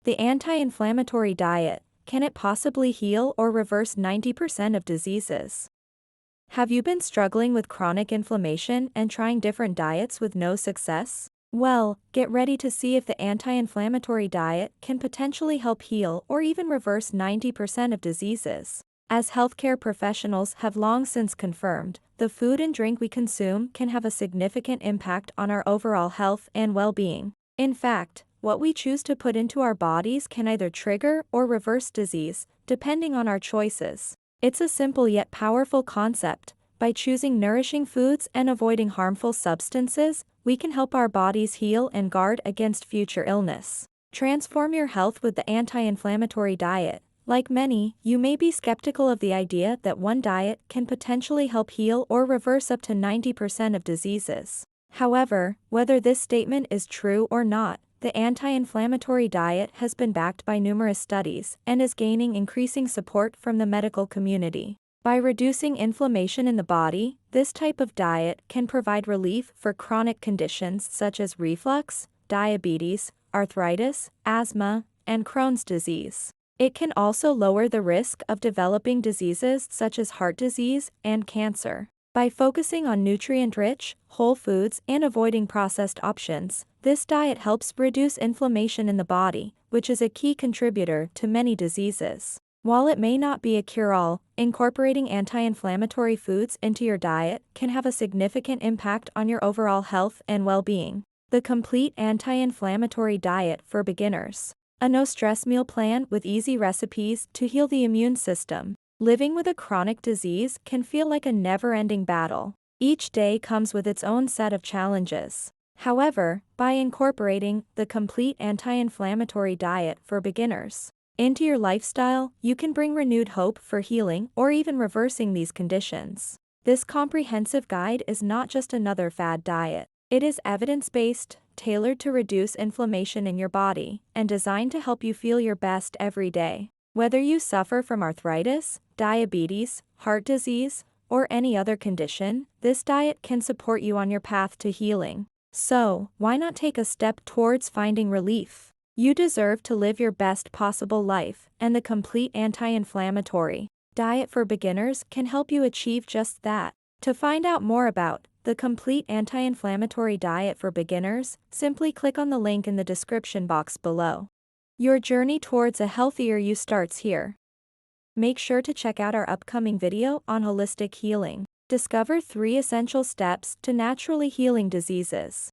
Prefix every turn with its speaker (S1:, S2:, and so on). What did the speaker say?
S1: The anti-inflammatory diet, can it possibly heal or reverse 90% of diseases? Have you been struggling with chronic inflammation and trying different diets with no success? Well, get ready to see if the anti-inflammatory diet can potentially help heal or even reverse 90% of diseases. As healthcare professionals have long since confirmed, the food and drink we consume can have a significant impact on our overall health and well-being. In fact, what we choose to put into our bodies can either trigger or reverse disease, depending on our choices. It's a simple yet powerful concept. By choosing nourishing foods and avoiding harmful substances, we can help our bodies heal and guard against future illness. Transform your health with the anti-inflammatory diet. Like many, you may be skeptical of the idea that one diet can potentially help heal or reverse up to 90% of diseases. However, whether this statement is true or not, the anti-inflammatory diet has been backed by numerous studies and is gaining increasing support from the medical community. By reducing inflammation in the body, this type of diet can provide relief for chronic conditions such as reflux, diabetes, arthritis, asthma, and Crohn's disease. It can also lower the risk of developing diseases such as heart disease and cancer. By focusing on nutrient-rich, whole foods and avoiding processed options, this diet helps reduce inflammation in the body, which is a key contributor to many diseases. While it may not be a cure-all, incorporating anti-inflammatory foods into your diet can have a significant impact on your overall health and well-being. The complete anti-inflammatory diet for beginners. A no-stress meal plan with easy recipes to heal the immune system. Living with a chronic disease can feel like a never-ending battle. Each day comes with its own set of challenges. However, by incorporating the complete anti-inflammatory diet for beginners into your lifestyle, you can bring renewed hope for healing or even reversing these conditions. This comprehensive guide is not just another fad diet. It is evidence-based, tailored to reduce inflammation in your body, and designed to help you feel your best every day. Whether you suffer from arthritis, diabetes, heart disease, or any other condition, this diet can support you on your path to healing. So, why not take a step towards finding relief? You deserve to live your best possible life, and the complete anti-inflammatory diet for beginners can help you achieve just that. To find out more about the complete anti-inflammatory diet for beginners, simply click on the link in the description box below. Your journey towards a healthier you starts here. Make sure to check out our upcoming video on holistic healing. Discover 3 essential steps to naturally healing diseases.